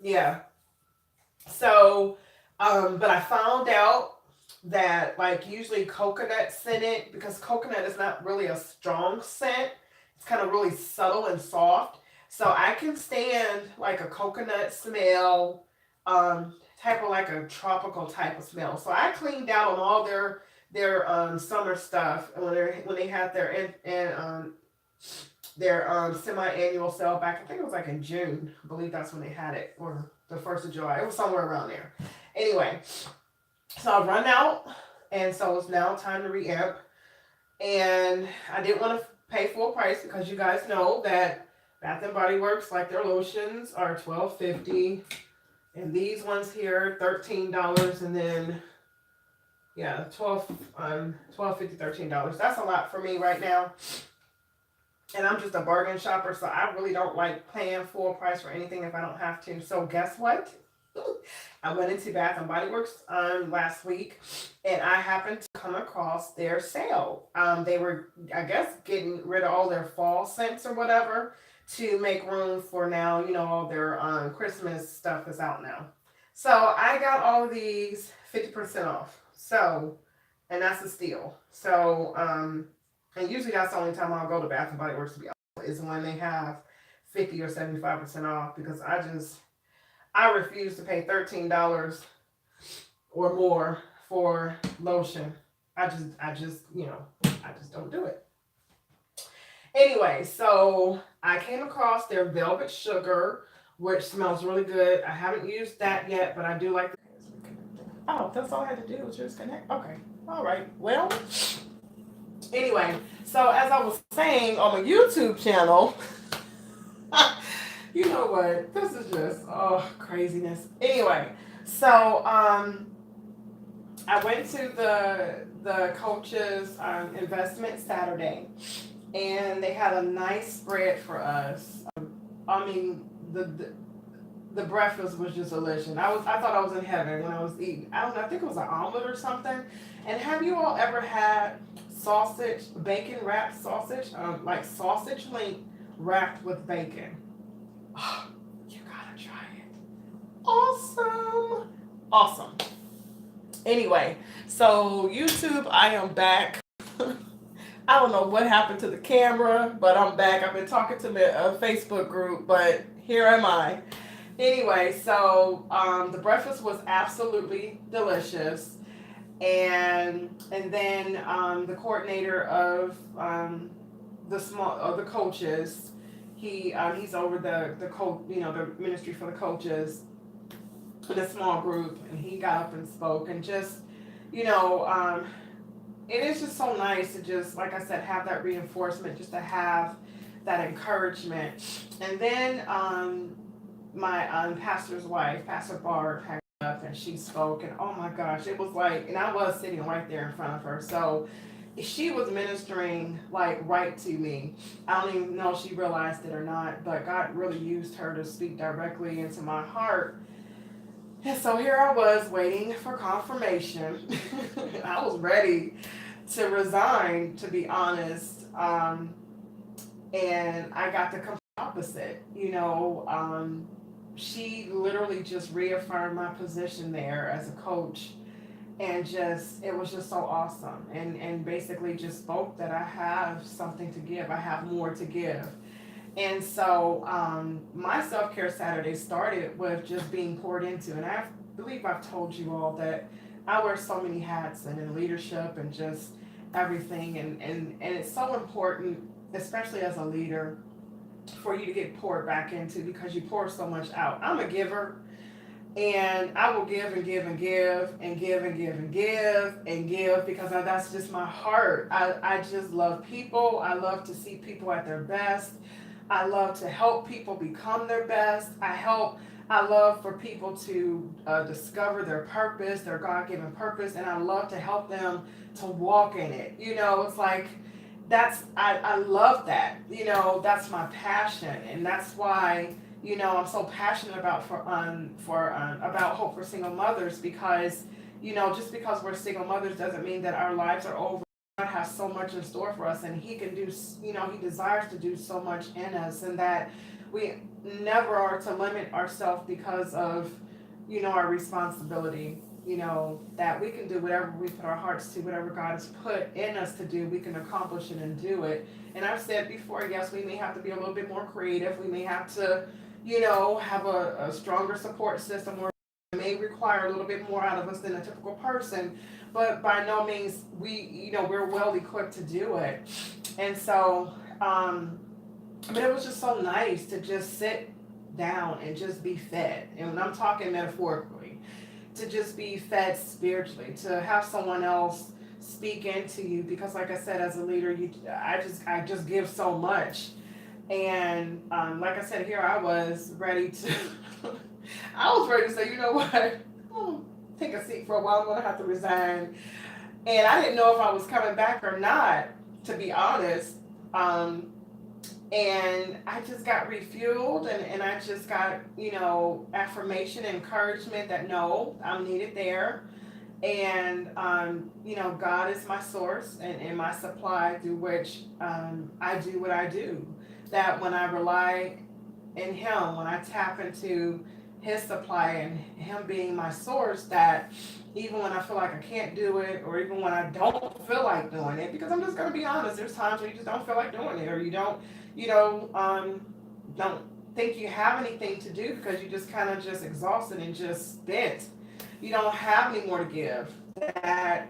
Speaker 1: Yeah. So, but I found out that like usually coconut scented, because coconut is not really a strong scent. It's kind of really subtle and soft. So I can stand like a coconut smell, type of like a tropical type of smell. So I cleaned out on all their summer stuff when they had their semi-annual sale back. I think it was like in June. I believe that's when they had it, or the 1st of July. It was somewhere around there. Anyway, so I've run out, and so it's now time to re-amp. And I didn't want to pay full price because you guys know that Bath and Body Works, like their lotions, are $12.50, and these ones here $13, and then yeah, $12.50, $13. That's a lot for me right now. And I'm just a bargain shopper, so I really don't like paying full price for anything if I don't have to. So guess what? I went into Bath and Body Works last week, and I happened to come across their sale. They were, I guess, getting rid of all their fall scents or whatever to make room for now. You know, all their Christmas stuff is out now. So I got all of these 50% off. So, and that's a steal. So, and usually that's the only time I'll go to Bath and Body Works, to be honest, is when they have 50 or 75% off, because I refuse to pay $13 or more for lotion. I just don't do it. Anyway, so I came across their Velvet Sugar, which smells really good. I haven't used that yet, but I do like. Oh, that's all I had to do was just connect. Okay, all right. Well, anyway, so as I was saying on my YouTube channel. You know what? This is just craziness. Anyway, so I went to the coach's investment Saturday, and they had a nice spread for us. I mean, the breakfast was just delicious. I thought I was in heaven when I was eating. I don't know. I think it was an omelet or something. And have you all ever had sausage, bacon wrapped sausage, like sausage link wrapped with bacon? Oh, you gotta try it. Awesome. Awesome. Anyway, so YouTube, I am back. I don't know what happened to the camera, but I'm back. I've been talking to my Facebook group, but here am I. Anyway, so the breakfast was absolutely delicious, and then the coordinator of the coaches, he's over the ministry for the coaches in a small group, and he got up and spoke, and just it is just so nice to just, like I said, have that reinforcement, just to have that encouragement. And then my pastor's wife, Pastor Barb, had up and she spoke, and oh my gosh, it was like, and I was sitting right there in front of her, so she was ministering like right to me. I don't even know if she realized it or not, but God really used her to speak directly into my heart. And so here I was waiting for confirmation. I was ready to resign, to be honest. And I got the complete opposite. She literally just reaffirmed my position there as a coach, and just it was just so awesome, and basically just spoke that I have something to give, I have more to give. And so my self-care Saturday started with just being poured into, and I believe I've told you all that I wear so many hats and in leadership and just everything, and it's so important, especially as a leader, for you to get poured back into because you pour so much out. I'm a giver, and I will give and give and give and give and give and give and give because that's just my heart. I just love people. I love to see people at their best. I love to help people become their best. I love for people to discover their purpose, their God given purpose, and I love to help them to walk in it. It's like I love that. That's my passion, and that's why I'm so passionate about about Hope for Single Mothers because just because we're single mothers doesn't mean that our lives are over. God has so much in store for us, and He can do, He desires to do so much in us, and that we never are to limit ourselves because of, our responsibility. That we can do whatever we put our hearts to, whatever God has put in us to do, we can accomplish it and do it. And I've said before, yes, we may have to be a little bit more creative. We may have to, have a stronger support system, or it may require a little bit more out of us than a typical person, but by no means we're well equipped to do it. And so but it was just so nice to just sit down and just be fed, and when I'm talking metaphorically, to just be fed spiritually, to have someone else speak into you, because like I said, as a leader, I just give so much. And like I said, here I was ready to I was ready to say, you know what, I'll take a seat for a while, I'm gonna have to resign. And I didn't know if I was coming back or not, to be honest. um, and I just got refueled, and I just got, affirmation, encouragement that no, I'm needed there. And God is my source and my supply through which I do what I do. That when I rely in Him, when I tap into His supply and Him being my source, that even when I feel like I can't do it, or even when I don't feel like doing it, because I'm just gonna be honest, there's times where you just don't feel like doing it, or don't think you have anything to do because you just kind of just exhausted and just spent. You don't have any more to give. That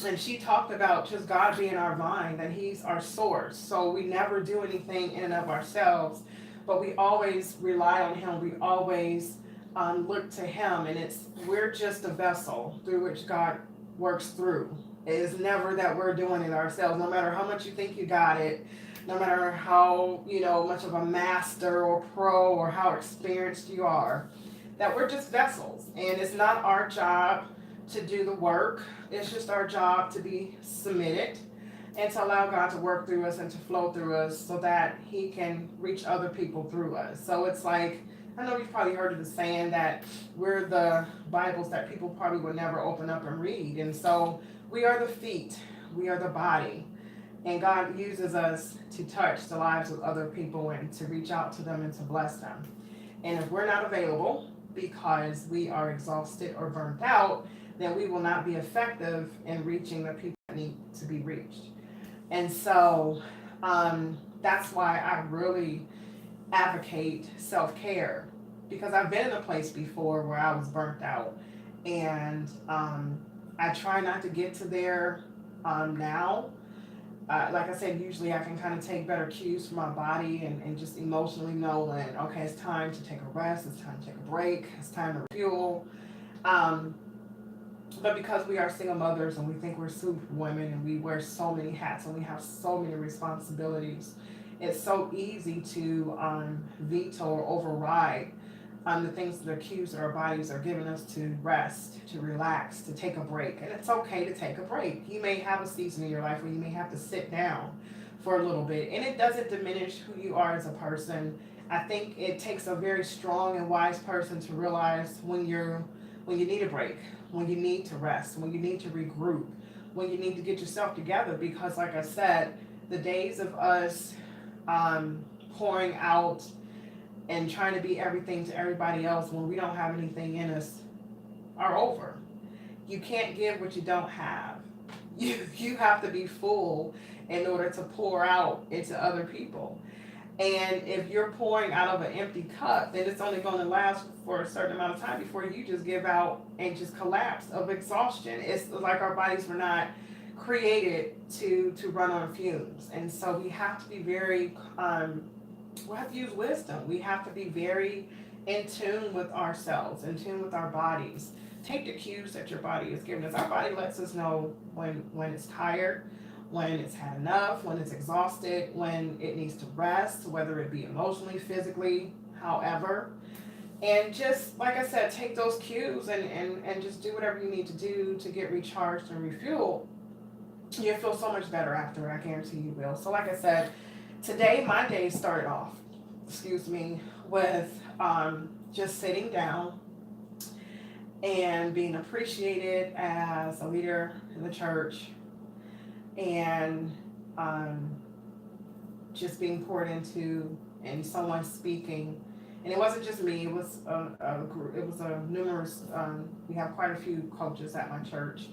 Speaker 1: and she talked about just God being our vine, that He's our source. So we never do anything in and of ourselves, but we always rely on Him. We always look to Him, and we're just a vessel through which God works through. It is never that we're doing it ourselves. No matter how much you think you got it, no matter how much of a master or pro or how experienced you are, that we're just vessels, and it's not our job to do the work. It's just our job to be submitted and to allow God to work through us and to flow through us so that He can reach other people through us. So it's like, I know you've probably heard of the saying that we're the Bibles that people probably would never open up and read. And so we are the feet, we are the body, and God uses us to touch the lives of other people and to reach out to them and to bless them. And if we're not available because we are exhausted or burnt out, then we will not be effective in reaching the people that need to be reached. And so that's why I really advocate self-care, because I've been in a place before where I was burnt out, and I try not to get to there now. Like I said, usually I can kind of take better cues from my body, and just emotionally know when, okay, it's time to take a rest, it's time to take a break, it's time to refuel. Um, but because we are single mothers and we think we're super women and we wear so many hats and we have so many responsibilities, it's so easy to veto or override the things, the cues that our bodies are giving us to rest, to relax, to take a break. And it's okay to take a break. You may have a season in your life where you may have to sit down for a little bit, and it doesn't diminish who you are as a person. I think it takes a very strong and wise person to realize when you need a break, when you need to rest, when you need to regroup, when you need to get yourself together. Because like I said, the days of us pouring out and trying to be everything to everybody else when we don't have anything in us are over. You can't give what you don't have. You have to be full in order to pour out into other people. And if you're pouring out of an empty cup, then it's only going to last for a certain amount of time before you just give out and just collapse of exhaustion. It's like our bodies were not created to run on fumes, and so we have to be very we have to use wisdom. We have to be very in tune with ourselves, in tune with our bodies. Take the cues that your body is giving us. Our body lets us know when it's tired, when it's had enough, when it's exhausted, when it needs to rest, whether it be emotionally, physically, however. And just like I said, take those cues and just do whatever you need to do to get recharged and refueled. You'll feel so much better after, I guarantee you will. So like I said, today my day started off, excuse me, with just sitting down and being appreciated as a leader in the church, and um, just being poured into and someone speaking. And it wasn't just me; it was a group. It was a numerous. We have quite a few coaches at my church,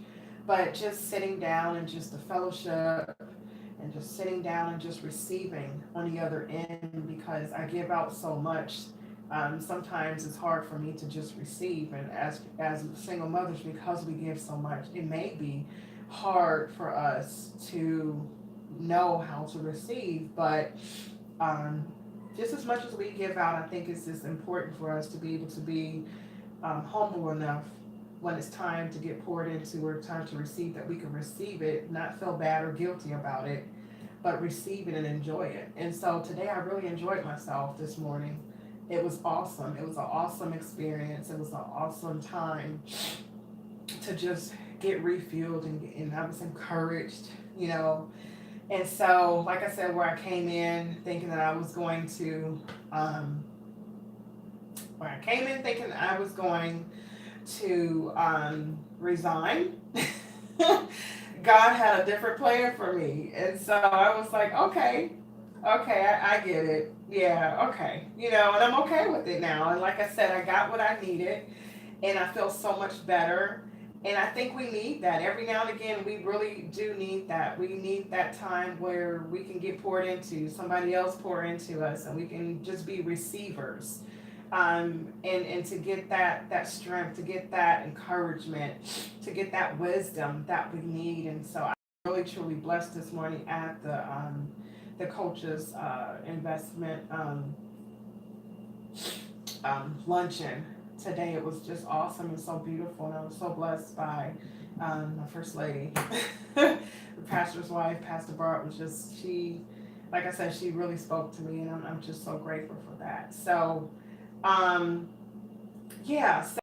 Speaker 1: but just sitting down and just the fellowship and just sitting down and just receiving on the other end, because I give out so much. Sometimes it's hard for me to just receive, and as single mothers, because we give so much, it may be hard for us to know how to receive. But um, just as much as we give out, I think it's just important for us to be able to be humble enough when it's time to get poured into or time to receive, that we can receive it, not feel bad or guilty about it, but receive it and enjoy it. And so today I really enjoyed myself this morning. It was awesome. It was an awesome experience. It was an awesome time to just get refueled, and I was encouraged, you know. And so, like I said, where I came in thinking that I was going to, where I came in thinking that I was going to resign. God had a different plan for me. And so I was like, okay, I get it. Yeah, okay. You know, and I'm okay with it now. And like I said, I got what I needed, and I feel so much better. And I think we need that. Every now and again, we really do need that. We need that time where we can get poured into, somebody else pour into us, and we can just be receivers. And to get that strength, to get that encouragement, to get that wisdom that we need. And so I'm really truly blessed this morning at the coaches investment luncheon today. It was just awesome and so beautiful, and I was so blessed by my first lady, the pastor's wife, Pastor Bart. Was just, she, like I said, she really spoke to me, and I'm just so grateful for that. So um, yeah, so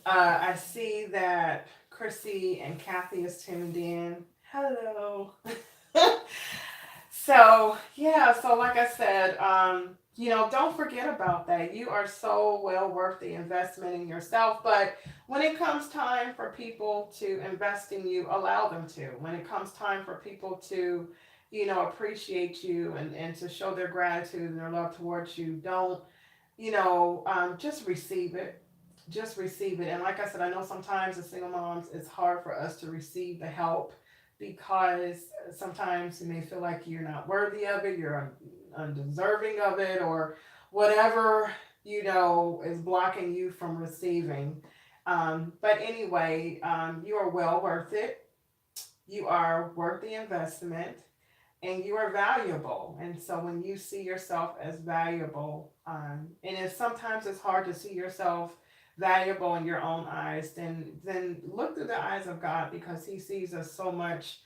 Speaker 1: I see that Chrissy and Kathy is tuned in. Hello. So yeah, so like I said, you know, don't forget about that. You are so well worth the investment in yourself. But when it comes time for people to invest in you, allow them to. When it comes time for people to, you know, appreciate you and to show their gratitude and their love towards you, don't, you know, just receive it. Just receive it. And like I said, I know sometimes as single moms, it's hard for us to receive the help, because sometimes you may feel like you're not worthy of it, you're undeserving of it, or whatever, you know, is blocking you from receiving. But anyway, you are well worth it. You are worth the investment, and you are valuable. And so when you see yourself as valuable, and if sometimes it's hard to see yourself valuable in your own eyes, then look through the eyes of God, because He sees us so much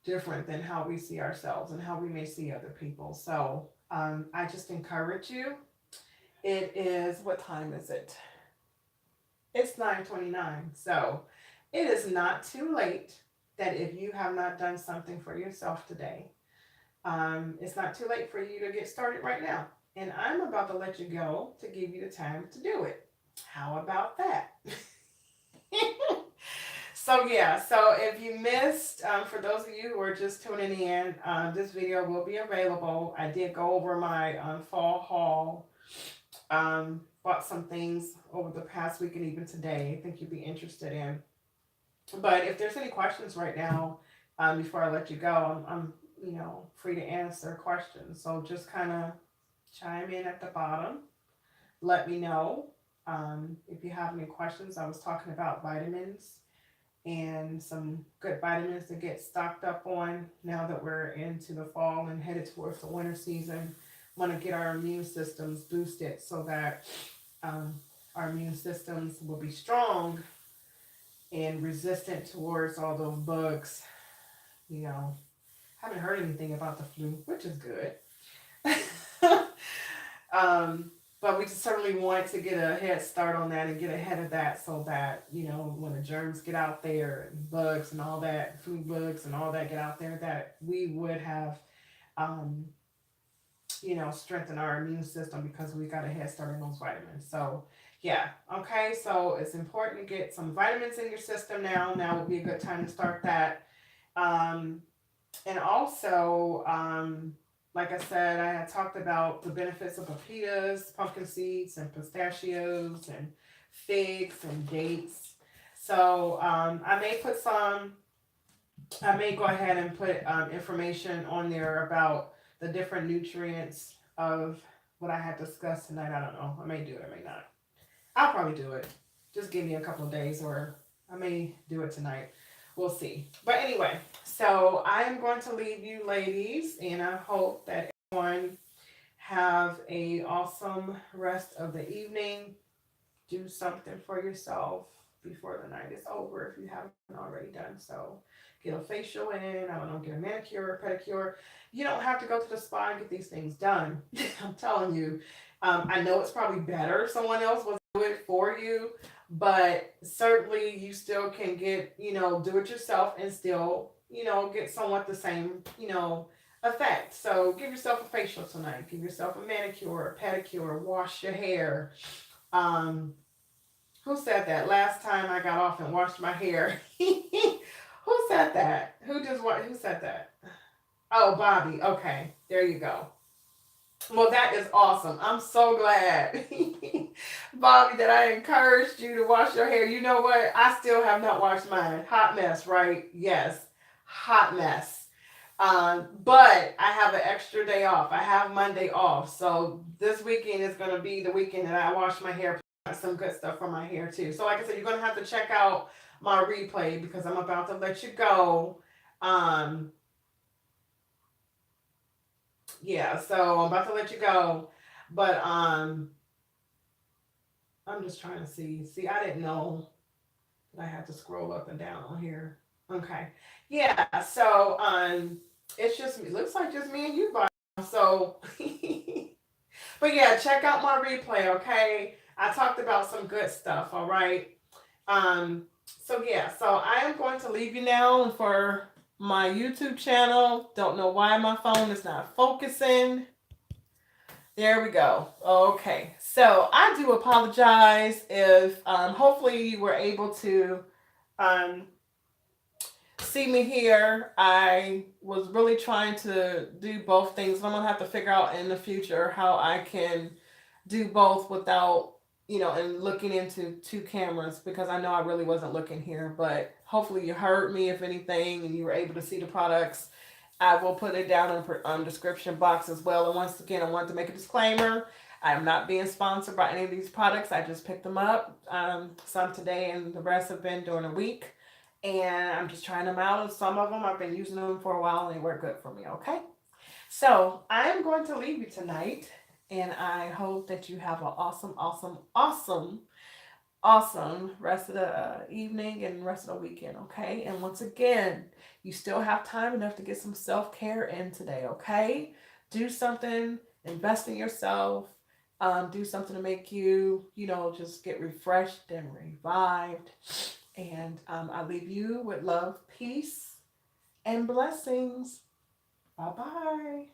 Speaker 1: different than how we see ourselves and how we may see other people. So I just encourage you. It is, what time is it? It's 9:29. So it is not too late, that if you have not done something for yourself today, it's not too late for you to get started right now. And I'm about to let you go to give you the time to do it. How about that? So yeah, so if you missed, for those of you who are just tuning in, this video will be available. I did go over my fall haul bought some things over the past week and even today I think you'd be interested in. But if there's any questions right now, before I let you go, I'm free to answer questions. So just kind of chime in at the bottom. Let me know if you have any questions. I was talking about vitamins and some good vitamins to get stocked up on now that we're into the fall and headed towards the winter season. Want to get our immune systems boosted so that um, our immune systems will be strong and resistant towards all those bugs. You know, haven't heard anything about the flu, which is good. um, but we certainly want to get a head start on that and get ahead of that so that, when the germs get out there and bugs and all that, food bugs and all that get out there, that we would have, um, strengthen our immune system because we got a head start on those vitamins. So, yeah, okay, so it's important to get some vitamins in your system now. Now would be a good time to start that. Um, and also, like I said, I had talked about the benefits of pepitas, pumpkin seeds, and pistachios, and figs and dates. So I may go ahead and put information on there about the different nutrients of what I had discussed tonight. I don't know. I may do it, I may not. I'll probably do it. Just give me a couple of days, or I may do it tonight. We'll see. But anyway, so I am going to leave you ladies, and I hope that everyone have a awesome rest of the evening. Do something for yourself before the night is over if you haven't already done so. Get a facial in, I don't know, get a manicure, pedicure. You don't have to go to the spa and get these things done. I'm telling you. I know it's probably better if someone else was do it for you, but certainly you still can get, do it yourself and still, get somewhat the same, effect. So give yourself a facial tonight. Give yourself a manicure, a pedicure, wash your hair. Um, who said that? Last time I got off and washed my hair. Who said that? Who said that? Oh, Bobby. Okay. There you go. Well, that is awesome. I'm so glad, Bobby, that I encouraged you to wash your hair. You know what? I still have not washed mine. Hot mess, right? Yes. Hot mess. But I have an extra day off. I have Monday off. So this weekend is going to be the weekend that I wash my hair. Some good stuff for my hair too. So like I said, you're going to have to check out my replay because I'm about to let you go. Um, yeah, so I'm about to let you go. But I'm just trying to see. See, I didn't know that I had to scroll up and down on here. Okay. Yeah, so it's just it looks like just me and you, Bob. So but yeah, check out my replay, okay? I talked about some good stuff, all right? So yeah, so I am going to leave you now for my YouTube channel. Don't know why my phone is not focusing. There we go. Okay, so I do apologize if hopefully you were able to um, see me here. I was really trying to do both things. I'm gonna have to figure out in the future how I can do both without, and looking into two cameras because I know I really wasn't looking here. But hopefully you heard me, if anything, and you were able to see the products. I will put it down in the description box as well. And once again, I want to make a disclaimer. I am not being sponsored by any of these products. I just picked them up. Some today and the rest have been during a week. And I'm just trying them out. And some of them I've been using them for a while and they work good for me, okay? So I am going to leave you tonight. And I hope that you have an awesome, awesome, awesome, awesome rest of the evening and rest of the weekend, okay? And once again, you still have time enough to get some self care in today, okay? Do something, invest in yourself, do something to make you, just get refreshed and revived. And I leave you with love, peace, and blessings. Bye bye.